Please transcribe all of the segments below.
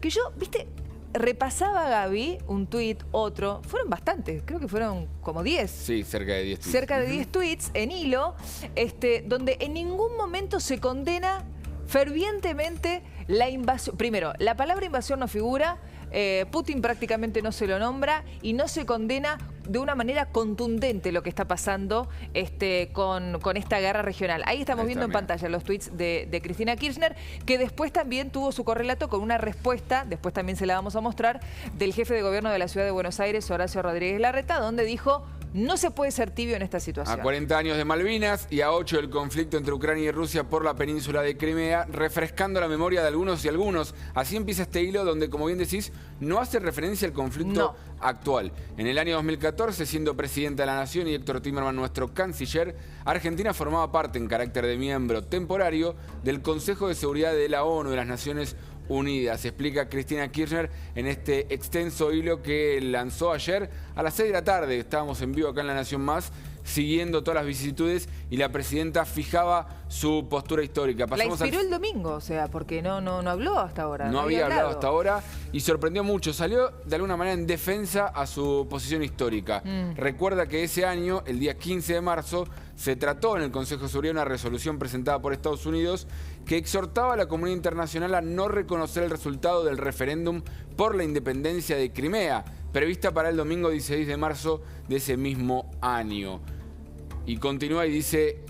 que yo, viste, repasaba, Gaby, un tuit, otro, fueron bastantes, creo que fueron como 10. Sí, cerca de 10 tweets. Cerca de 10 tweets en hilo, donde en ningún momento se condena fervientemente la invasión. Primero, la palabra invasión no figura, Putin prácticamente no se lo nombra y no se condena de una manera contundente lo que está pasando con esta guerra regional. Ahí estamos viendo en pantalla los tweets de Cristina Kirchner, que después también tuvo su correlato con una respuesta, después también se la vamos a mostrar, del jefe de gobierno de la ciudad de Buenos Aires, Horacio Rodríguez Larreta, donde dijo: no se puede ser tibio en esta situación. A 40 años de Malvinas y a 8 del conflicto entre Ucrania y Rusia por la península de Crimea, refrescando la memoria de algunos y algunos. Así empieza este hilo donde, como bien decís, no hace referencia al conflicto actual. En el año 2014, siendo presidenta de la Nación y Héctor Timerman nuestro canciller, Argentina formaba parte, en carácter de miembro temporario, del Consejo de Seguridad de la ONU, de las Naciones Unidas. Explica Cristina Kirchner en este extenso hilo que lanzó ayer a las 6 de la tarde. Estábamos en vivo acá en La Nación Más, siguiendo todas las vicisitudes, y la presidenta fijaba su postura histórica. Pasamos la inspiró el domingo, o sea, porque no habló hasta ahora. No había hablado hasta ahora y sorprendió mucho. Salió de alguna manera en defensa a su posición histórica. Recuerda que ese año, el día 15 de marzo, se trató en el Consejo de Seguridad una resolución presentada por Estados Unidos que exhortaba a la comunidad internacional a no reconocer el resultado del referéndum por la independencia de Crimea, prevista para el domingo 16 de marzo de ese mismo año. Y continúa y dice: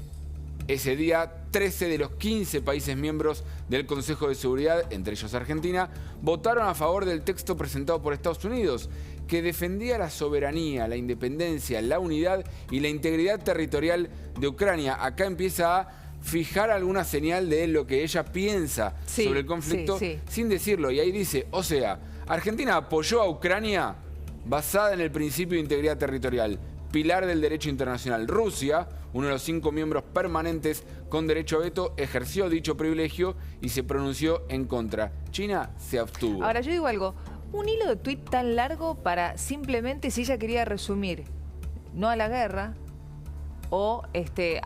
ese día, 13 de los 15 países miembros del Consejo de Seguridad, entre ellos Argentina, votaron a favor del texto presentado por Estados Unidos, que defendía la soberanía, la independencia, la unidad y la integridad territorial de Ucrania. Acá empieza a fijar alguna señal de lo que ella piensa sobre el conflicto, sin decirlo. Y ahí dice, o sea, Argentina apoyó a Ucrania basada en el principio de integridad territorial, pilar del derecho internacional. Rusia, uno de los 5 miembros permanentes con derecho a veto, ejerció dicho privilegio y se pronunció en contra. China se abstuvo. Ahora, yo digo algo. Un hilo de tuit tan largo para simplemente, si ella quería resumir no a la guerra o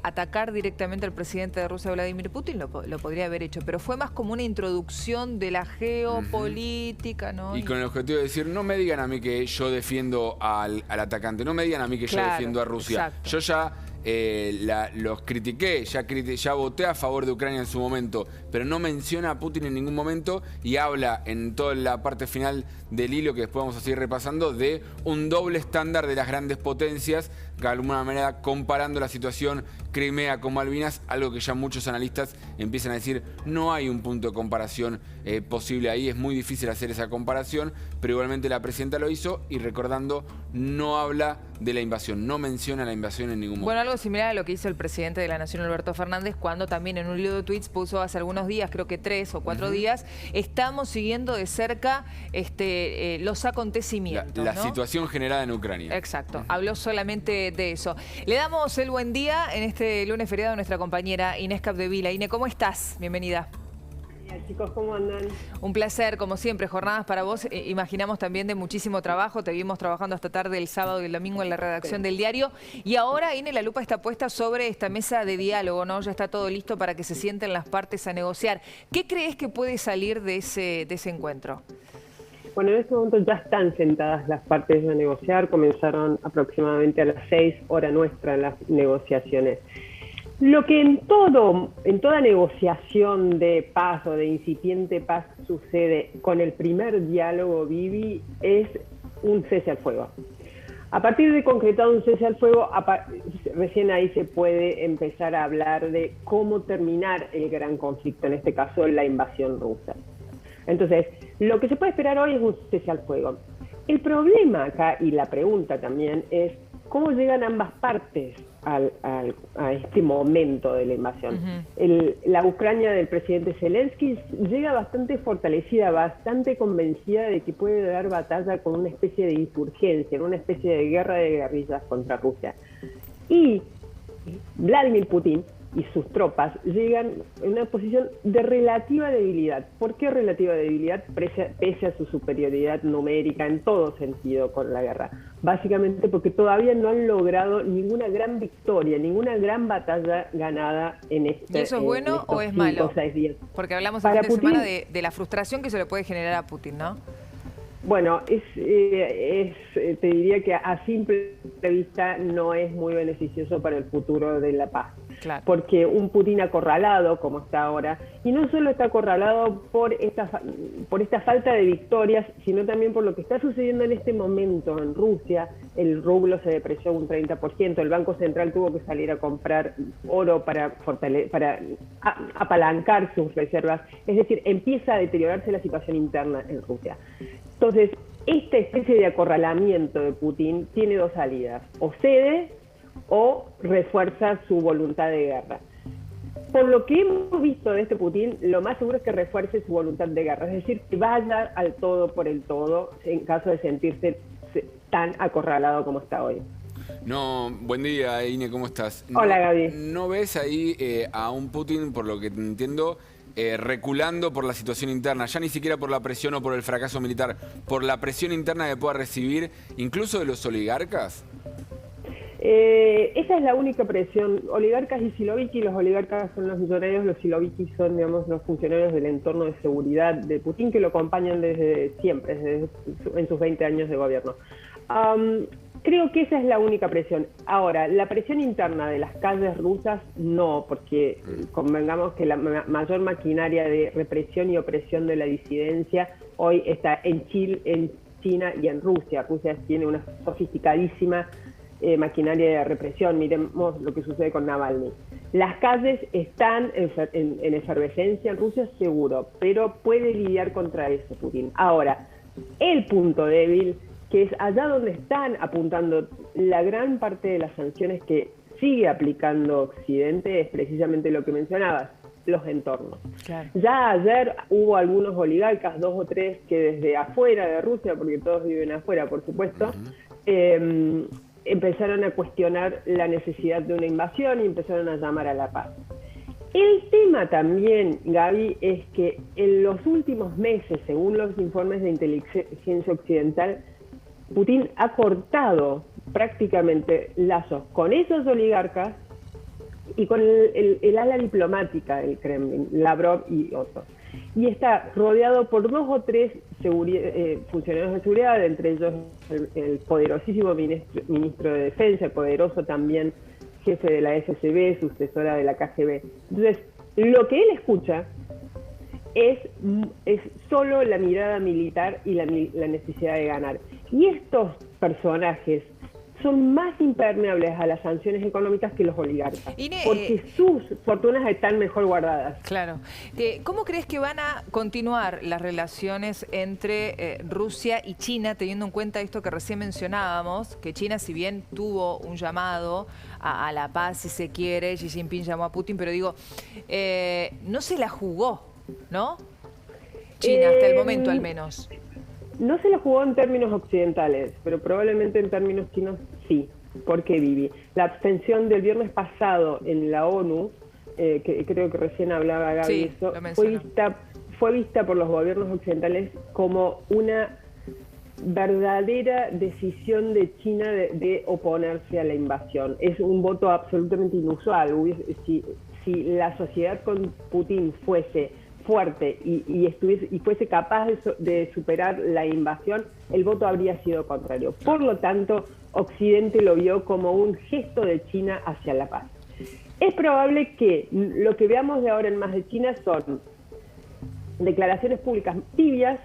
atacar directamente al presidente de Rusia, Vladimir Putin, lo podría haber hecho. Pero fue más como una introducción de la geopolítica, ¿no? Y con el objetivo de decir, no me digan a mí que yo defiendo al atacante, no me digan a mí que yo defiendo a Rusia. Exacto. Yo ya los critiqué, ya voté a favor de Ucrania en su momento, pero no menciona a Putin en ningún momento y habla en toda la parte final del hilo, que después vamos a seguir repasando, de un doble estándar de las grandes potencias, de alguna manera comparando la situación Crimea con Malvinas, algo que ya muchos analistas empiezan a decir, no hay un punto de comparación posible ahí, es muy difícil hacer esa comparación, pero igualmente la presidenta lo hizo y, recordando, no habla de la invasión, no menciona la invasión en ningún momento. Bueno, algo similar a lo que hizo el presidente de la Nación, Alberto Fernández, cuando también en un hilo de tweets puso hace algunos días, creo que 3 o 4 días, estamos siguiendo de cerca los acontecimientos. La situación generada en Ucrania. Exacto, habló solamente de eso. Le damos el buen día en este lunes feriado a nuestra compañera Inés Capdevila. Inés, ¿cómo estás? Bienvenida. Hola chicos, ¿cómo andan? Un placer, como siempre, jornadas para vos, imaginamos también de muchísimo trabajo, te vimos trabajando hasta tarde el sábado y el domingo en la redacción del diario, y ahora, Inés, la lupa está puesta sobre esta mesa de diálogo, ¿no? Ya está todo listo para que se sienten las partes a negociar. ¿Qué crees que puede salir de ese encuentro? Bueno, en este momento ya están sentadas las partes a negociar, comenzaron aproximadamente a las 6 hora nuestra las negociaciones. Lo que en toda negociación de paz o de incipiente paz sucede con el primer diálogo, Vivi, es un cese al fuego. A partir de concretado un cese al fuego, recién ahí se puede empezar a hablar de cómo terminar el gran conflicto, en este caso la invasión rusa. Entonces, lo que se puede esperar hoy es un cese al fuego. El problema acá, y la pregunta también, es cómo llegan ambas partes a este momento de la invasión. La Ucrania del presidente Zelensky llega bastante fortalecida, bastante convencida de que puede dar batalla con una especie de insurgencia, en una especie de guerra de guerrillas contra Rusia. Y Vladimir Putin y sus tropas llegan en una posición de relativa debilidad. ¿Por qué relativa debilidad? Pese a su superioridad numérica en todo sentido con la guerra. Básicamente porque todavía no han logrado ninguna gran victoria, ninguna gran batalla ganada en este. ¿Y eso es bueno o es malo? 5 o 6 días. Porque hablamos el fin de semana de la frustración que se le puede generar a Putin, ¿no? Bueno, te diría que a simple vista no es muy beneficioso para el futuro de la paz. Claro. Porque un Putin acorralado, como está ahora, y no solo está acorralado por esta falta de victorias, sino también por lo que está sucediendo en este momento en Rusia. El rublo se depreció un 30%, el Banco Central tuvo que salir a comprar oro para apalancar sus reservas. Es decir, empieza a deteriorarse la situación interna en Rusia. Entonces, esta especie de acorralamiento de Putin tiene dos salidas: o cede o refuerza su voluntad de guerra. Por lo que hemos visto de este Putin, lo más seguro es que refuerce su voluntad de guerra, es decir, que vaya al todo por el todo en caso de sentirse tan acorralado como está hoy. No, buen día, Ine, ¿cómo estás? Hola, Gaby. ¿No ves ahí a un Putin, por lo que entiendo, reculando por la situación interna, ya ni siquiera por la presión o por el fracaso militar, por la presión interna que pueda recibir incluso de los oligarcas? Esa es la única presión. Oligarcas y Siloviki, los oligarcas son los millonarios, los Siloviki son, digamos, los funcionarios del entorno de seguridad de Putin que lo acompañan desde siempre, en sus 20 años de gobierno. Creo que esa es la única presión. Ahora, la presión interna de las calles rusas, no, porque convengamos que la mayor maquinaria de represión y opresión de la disidencia hoy está en China y en Rusia. Rusia tiene una sofisticadísima maquinaria de represión. Miremos lo que sucede con Navalny. Las calles están en efervescencia en Rusia, seguro, pero puede lidiar contra eso Putin. Ahora, el punto débil, que es allá donde están apuntando la gran parte de las sanciones que sigue aplicando Occidente, es precisamente lo que mencionabas, los entornos. Claro. Ya ayer hubo algunos oligarcas, 2 o 3, que desde afuera de Rusia, porque todos viven afuera, por supuesto, empezaron a cuestionar la necesidad de una invasión y empezaron a llamar a la paz. El tema también, Gaby, es que en los últimos meses, según los informes de inteligencia occidental, Putin ha cortado prácticamente lazos con esos oligarcas y con el ala diplomática del Kremlin, Lavrov y otros. Y está rodeado por 2 o 3 funcionarios de seguridad, entre ellos el poderosísimo ministro de Defensa, el poderoso también jefe de la FSB, sucesora de la KGB. Entonces, lo que él escucha es solo la mirada militar y la necesidad de ganar. Y estos personajes son más impermeables a las sanciones económicas que los oligarcas, porque sus fortunas están mejor guardadas. Claro. ¿Cómo crees que van a continuar las relaciones entre Rusia y China, teniendo en cuenta esto que recién mencionábamos, que China, si bien tuvo un llamado a la paz, si se quiere, Xi Jinping llamó a Putin, pero digo, no se la jugó, ¿no? China, hasta el momento al menos. No se la jugó en términos occidentales, pero probablemente en términos chinos sí. ¿Por qué, Vivi? La abstención del viernes pasado en la ONU, que creo que recién hablaba Gaby, sí, eso, fue vista por los gobiernos occidentales como una verdadera decisión de China de oponerse a la invasión. Es un voto absolutamente inusual. Si la sociedad con Putin fuese fuerte y fuese capaz de superar la invasión, el voto habría sido contrario. Por lo tanto, Occidente lo vio como un gesto de China hacia la paz. Es probable que lo que veamos de ahora en más de China son declaraciones públicas tibias,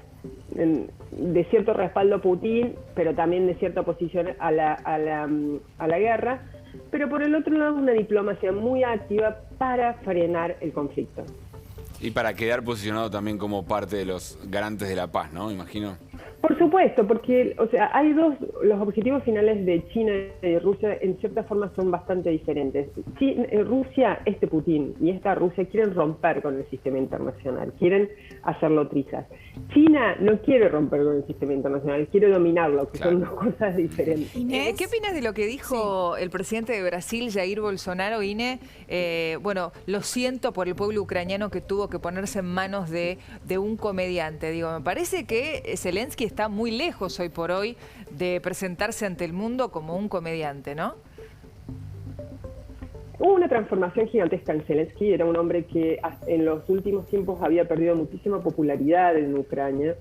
de cierto respaldo a Putin, pero también de cierta oposición a la guerra, pero por el otro lado una diplomacia muy activa para frenar el conflicto. Y para quedar posicionado también como parte de los garantes de la paz, ¿no? Imagino. Por supuesto, porque o sea, los objetivos finales de China y de Rusia en cierta forma son bastante diferentes. Rusia, Putin y esta Rusia quieren romper con el sistema internacional, quieren hacerlo trizas. China no quiere romper con el sistema internacional, quiere dominarlo, que son dos cosas diferentes. ¿Qué opinas de lo que dijo el presidente de Brasil, Jair Bolsonaro, Ine? Bueno, lo siento por el pueblo ucraniano que tuvo que ponerse en manos de un comediante. Digo, me parece que Zelensky está muy lejos hoy por hoy de presentarse ante el mundo como un comediante, ¿no? Hubo una transformación gigantesca en Zelensky. Era un hombre que en los últimos tiempos había perdido muchísima popularidad en Ucrania.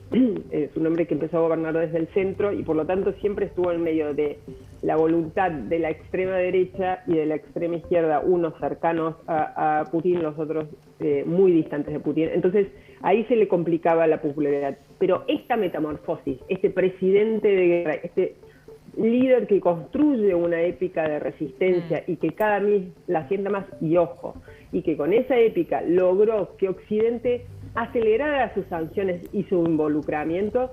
Es un hombre que empezó a gobernar desde el centro y por lo tanto siempre estuvo en medio de la voluntad de la extrema derecha y de la extrema izquierda, unos cercanos a Putin, los otros muy distantes de Putin. Entonces ahí se le complicaba la popularidad. Pero esta metamorfosis, este presidente de guerra, este líder que construye una épica de resistencia y que cada vez la sienta más, y ojo, y que con esa épica logró que Occidente acelerara sus sanciones y su involucramiento,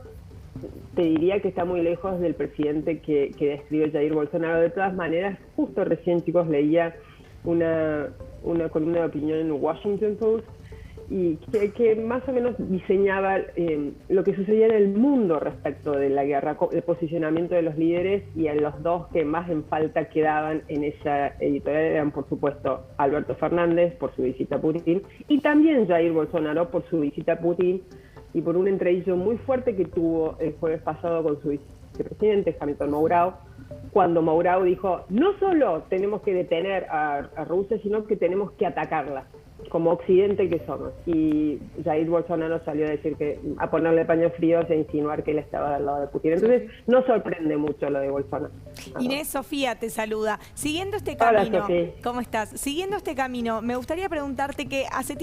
te diría que está muy lejos del presidente que describe Jair Bolsonaro. De todas maneras, justo recién, chicos, leía una columna de opinión en Washington Post y que más o menos diseñaba lo que sucedía en el mundo respecto de la guerra, el posicionamiento de los líderes, y en los dos que más en falta quedaban en esa editorial eran, por supuesto, Alberto Fernández por su visita a Putin y también Jair Bolsonaro por su visita a Putin y por un entredicho muy fuerte que tuvo el jueves pasado con su vicepresidente, Hamilton Mourão, cuando Mourão dijo, no solo tenemos que detener a Rusia, sino que tenemos que atacarla, como Occidente que somos. Y Jair Bolsonaro salió a decir a ponerle paños fríos e insinuar que él estaba del lado de Putin. Entonces, no sorprende mucho lo de Bolsonaro. Inés, Sofía te saluda. Siguiendo este camino, hola, Sofía. ¿Cómo estás? Siguiendo este camino, me gustaría preguntarte que hace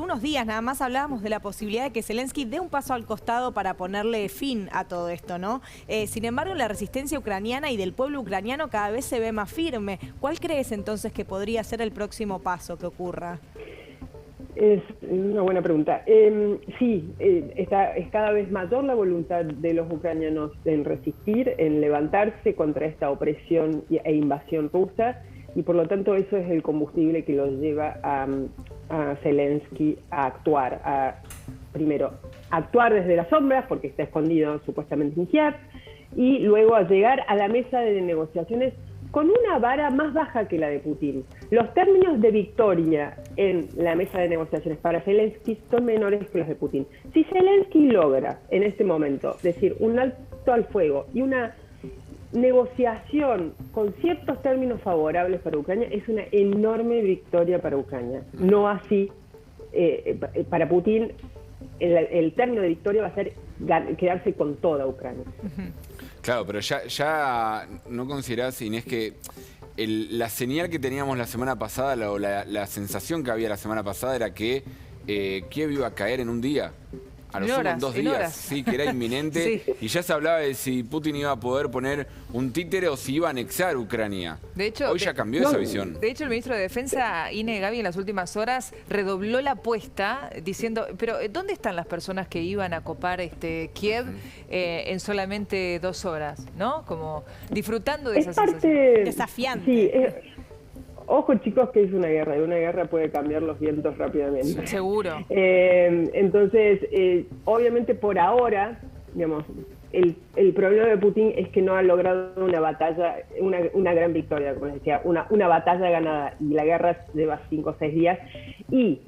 unos días nada más hablábamos de la posibilidad de que Zelensky dé un paso al costado para ponerle fin a todo esto, ¿no? Sin embargo, la resistencia ucraniana y del pueblo ucraniano cada vez se ve más firme. ¿Cuál crees entonces que podría ser el próximo paso que ocurra? Es una buena pregunta. Sí, es cada vez mayor la voluntad de los ucranianos en resistir, en levantarse contra esta opresión e invasión rusa, y por lo tanto eso es el combustible que los lleva a Zelensky a actuar, primero actuar desde las sombras, porque está escondido supuestamente en Kiev, y luego a llegar a la mesa de negociaciones con una vara más baja que la de Putin. Los términos de victoria en la mesa de negociaciones para Zelensky son menores que los de Putin. Si Zelensky logra en este momento decir un alto al fuego y una negociación con ciertos términos favorables para Ucrania, es una enorme victoria para Ucrania. No así para Putin. El término de victoria va a ser quedarse con toda Ucrania. Claro, pero ya no considerás, Inés, que la señal que teníamos la semana pasada, o la sensación que había la semana pasada era que Kiev iba a caer en un día. A lo sumo en 2 días, sí, que era inminente. Sí. Y ya se hablaba de si Putin iba a poder poner un títere o si iba a anexar Ucrania. De hecho, hoy ya cambió esa visión. De hecho, el ministro de Defensa, Ine Gaby, en las últimas horas redobló la apuesta diciendo, pero ¿dónde están las personas que iban a copar Kiev en solamente 2 horas? ¿No? Como disfrutando de esa sensación. Desafiante. Sí, ojo, chicos, que es una guerra, y una guerra puede cambiar los vientos rápidamente. Seguro. Entonces, obviamente por ahora, digamos, el problema de Putin es que no ha logrado una batalla, una gran victoria, como les decía, una batalla ganada, y la guerra lleva 5 o 6 días, y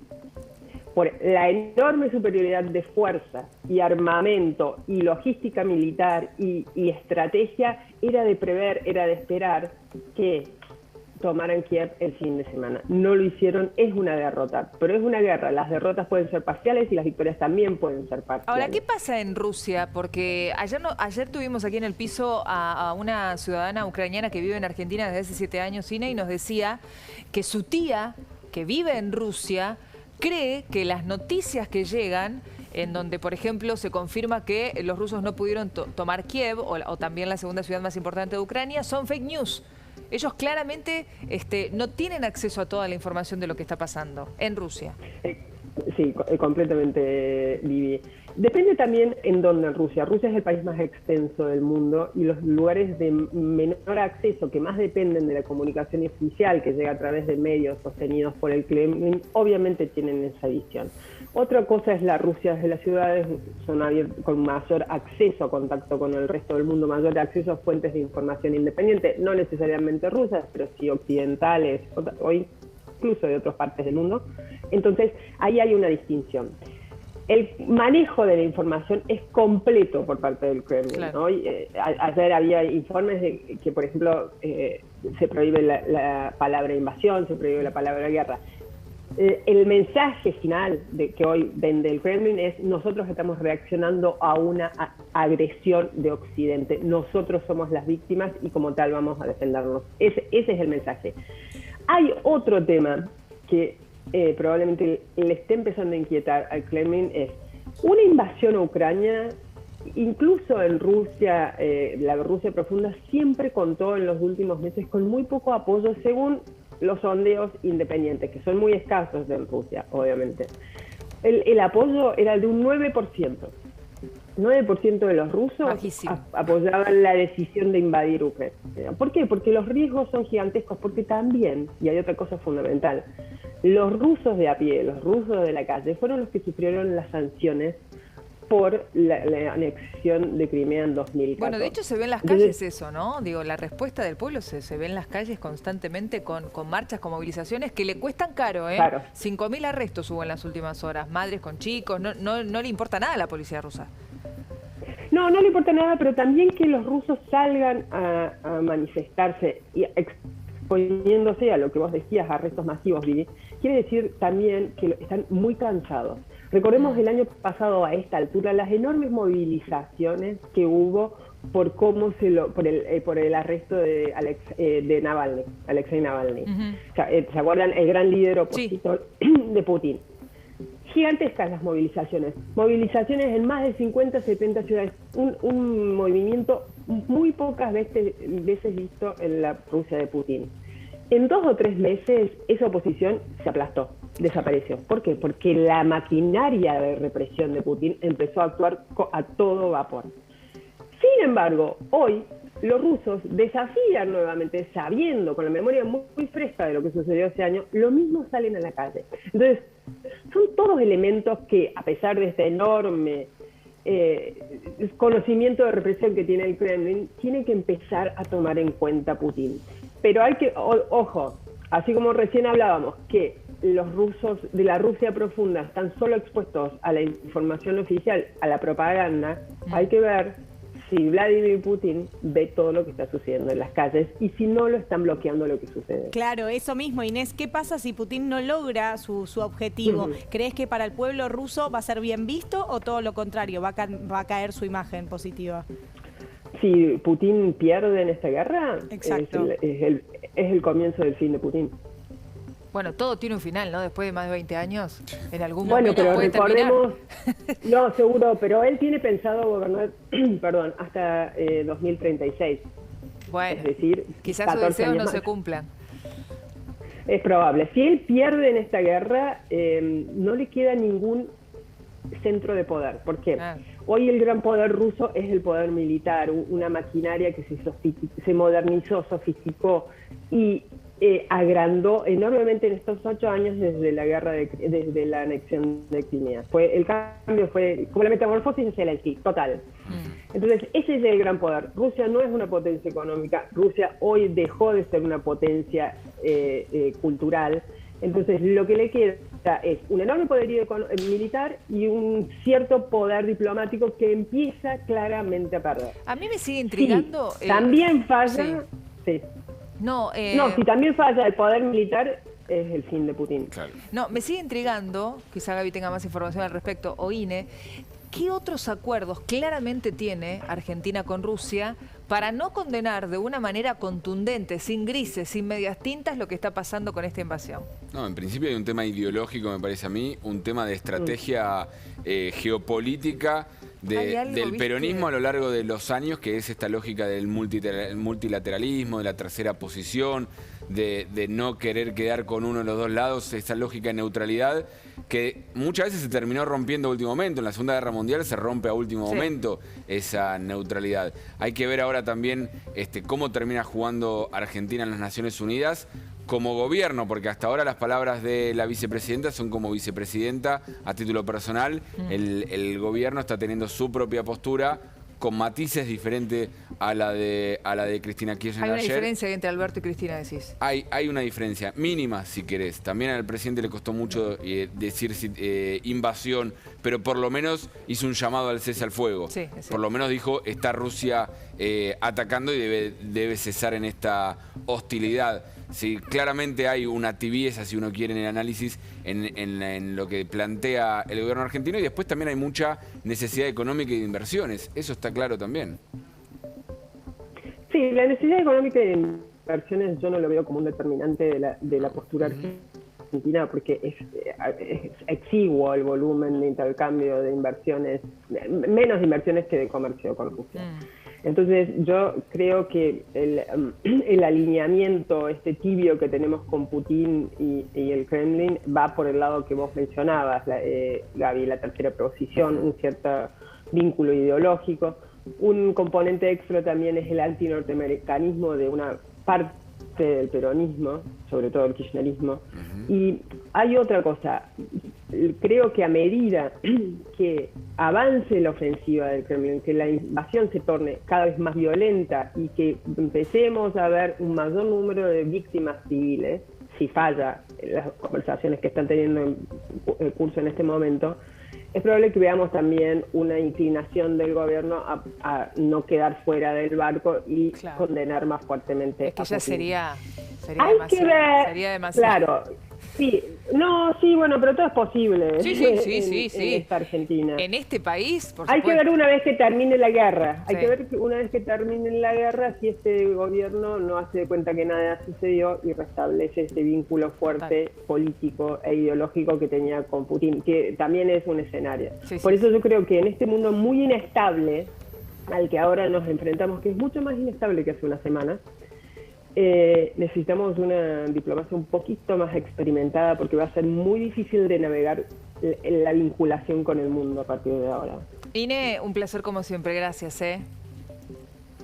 por la enorme superioridad de fuerza y armamento y logística militar y estrategia, era de prever, era de esperar que tomaran Kiev el fin de semana. No lo hicieron, es una derrota, pero es una guerra. Las derrotas pueden ser parciales y las victorias también pueden ser parciales. Ahora, ¿qué pasa en Rusia? Porque ayer tuvimos aquí en el piso a una ciudadana ucraniana que vive en Argentina desde hace 7 años, Ine, y nos decía que su tía, que vive en Rusia, cree que las noticias que llegan, en donde, por ejemplo, se confirma que los rusos no pudieron tomar Kiev, o también la segunda ciudad más importante de Ucrania, son fake news. Ellos claramente no tienen acceso a toda la información de lo que está pasando en Rusia. Sí, completamente, Vivi. Depende también en dónde en Rusia. Rusia es el país más extenso del mundo y los lugares de menor acceso, que más dependen de la comunicación oficial, que llega a través de medios sostenidos por el Kremlin, obviamente tienen esa visión. Otra cosa es la Rusia desde las ciudades, son con mayor acceso a contacto con el resto del mundo, mayor acceso a fuentes de información independiente, no necesariamente rusas, pero sí occidentales o incluso de otras partes del mundo. Entonces, ahí hay una distinción. El manejo de la información es completo por parte del Kremlin, claro. ¿no? Ayer había informes de que, por ejemplo, se prohíbe la palabra invasión, se prohíbe la palabra guerra. El mensaje final que hoy vende el Kremlin es: nosotros estamos reaccionando a una agresión de Occidente, nosotros somos las víctimas y como tal vamos a defendernos. Ese es el mensaje. Hay otro tema que probablemente le esté empezando a inquietar al Kremlin, es una invasión a Ucrania. Incluso en Rusia, la Rusia profunda siempre contó en los últimos meses con muy poco apoyo, según los sondeos independientes, que son muy escasos en Rusia, obviamente. El apoyo era de un 9%. 9% de los rusos apoyaban la decisión de invadir Ucrania. ¿Por qué? Porque los riesgos son gigantescos, porque también, y hay otra cosa fundamental, los rusos de a pie, los rusos de la calle, fueron los que sufrieron las sanciones por la anexión de Crimea en 2014. Bueno, de hecho se ve en las calles eso, ¿no? Digo, la respuesta del pueblo se ve en las calles constantemente con marchas, con movilizaciones que le cuestan caro, ¿eh? Claro. 5.000 arrestos hubo en las últimas horas, madres con chicos, no le importa nada a la policía rusa. No le importa nada, pero también que los rusos salgan a manifestarse y exponiéndose a lo que vos decías, arrestos masivos, Vivi, quiere decir también que están muy cansados. Recordemos el año pasado a esta altura las enormes movilizaciones que hubo por por el arresto de Alexei Navalny. ¿Se acuerdan? El gran líder opositor de Putin. Gigantescas las movilizaciones. Movilizaciones en más de 50, 70 ciudades. Un movimiento muy pocas veces visto en la Rusia de Putin. En 2 o 3 meses esa oposición se aplastó, desapareció. ¿Por qué? Porque la maquinaria de represión de Putin empezó a actuar a todo vapor. Sin embargo, hoy los rusos desafían nuevamente, sabiendo, con la memoria muy fresca de lo que sucedió ese año, lo mismo salen a la calle. Entonces, son todos elementos que, a pesar de este enorme conocimiento de represión que tiene el Kremlin, tiene que empezar a tomar en cuenta Putin. Pero hay que, ojo, así como recién hablábamos, que los rusos de la Rusia profunda están solo expuestos a la información oficial, a la propaganda, hay que ver si Vladimir Putin ve todo lo que está sucediendo en las calles y si no lo están bloqueando lo que sucede. Claro, eso mismo, Inés. ¿Qué pasa si Putin no logra su objetivo? ¿Crees que para el pueblo ruso va a ser bien visto o todo lo contrario, va a caer su imagen positiva? Si Putin pierde en esta guerra, exacto, es el comienzo del fin de Putin. Bueno, todo tiene un final, ¿no? Después de más de 20 años, en algún momento pero puede recordemos, no, seguro, pero él tiene pensado gobernar, hasta 2036. Bueno, es decir, quizás sus deseos no se cumplan. Es probable. Si él pierde en esta guerra, no le queda ningún centro de poder. ¿Por qué? Hoy el gran poder ruso es el poder militar, una maquinaria que se modernizó, sofisticó y agrandó enormemente en estos 8 años desde la guerra desde la anexión de Crimea. El cambio fue como la metamorfosis de Zelensky, total. Entonces, ese es el gran poder. Rusia no es una potencia económica. Rusia hoy dejó de ser una potencia cultural. Entonces, lo que le queda es un enorme poderío militar y un cierto poder diplomático que empieza claramente a perder. A mí me sigue intrigando... Sí, también falla... Sí. No, si también falla el poder militar, es el fin de Putin. Claro. No, me sigue intrigando, quizá Gaby tenga más información al respecto, o Ine, ¿qué otros acuerdos claramente tiene Argentina con Rusia para no condenar de una manera contundente, sin grises, sin medias tintas, lo que está pasando con esta invasión? No, en principio hay un tema ideológico, me parece a mí, un tema de estrategia geopolítica del peronismo a lo largo de los años, que es esta lógica del multilateralismo, de la tercera posición, de no querer quedar con uno de los dos lados, esa lógica de neutralidad que muchas veces se terminó rompiendo a último momento. En la Segunda Guerra Mundial se rompe a último momento esa neutralidad. Hay que ver ahora también cómo termina jugando Argentina en las Naciones Unidas como gobierno, porque hasta ahora las palabras de la vicepresidenta son como vicepresidenta a título personal. El gobierno está teniendo su propia postura con matices diferentes a la de Cristina Kirchner Hay una ayer. diferencia entre Alberto y Cristina, decís. Hay una diferencia mínima, si querés. También al presidente le costó mucho decir invasión, pero por lo menos hizo un llamado al cese al fuego. Sí, por lo menos dijo, está Rusia atacando y debe cesar en esta hostilidad. Sí, claramente hay una tibieza, si uno quiere, en el análisis, en lo que plantea el gobierno argentino, y después también hay mucha necesidad económica y de inversiones. Eso está claro también. Sí, la necesidad económica y de inversiones yo no lo veo como un determinante de la postura argentina, porque es exiguo el volumen de intercambio de inversiones, menos inversiones que de comercio con Rusia. Entonces yo creo que el alineamiento tibio que tenemos con Putin y el Kremlin va por el lado que vos mencionabas, Gaby, la tercera posición, un cierto vínculo ideológico. Un componente extra también es el antinorteamericanismo de una parte del peronismo, sobre todo el kirchnerismo. Y hay otra cosa, creo que a medida que avance la ofensiva del Kremlin, que la invasión se torne cada vez más violenta y que empecemos a ver un mayor número de víctimas civiles, si falla las conversaciones que están teniendo en curso en este momento, es probable que veamos también una inclinación del gobierno a no quedar fuera del barco y condenar más fuertemente. Es que ya sería Hay demasiado. que ver, Sería demasiado. claro. Sí, bueno, pero todo es posible. Sí. En esta Argentina. En este país, por Hay supuesto. que ver una vez que termine la guerra. Hay Sí. que ver una vez que termine la guerra si este gobierno no hace de cuenta que nada sucedió y restablece ese vínculo fuerte político e ideológico que tenía con Putin, que también es un escenario. Por eso yo creo que en este mundo muy inestable al que ahora nos enfrentamos, que es mucho más inestable que hace una semana, necesitamos una diplomacia un poquito más experimentada, porque va a ser muy difícil de navegar la vinculación con el mundo a partir de ahora. Ine, un placer como siempre, gracias.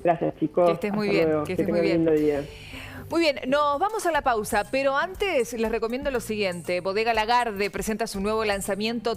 Gracias, chicos. Que estés muy bien, luego. que estés muy tengan bien. un lindo día. Muy bien, nos vamos a la pausa, pero antes les recomiendo lo siguiente. Bodega Lagarde presenta su nuevo lanzamiento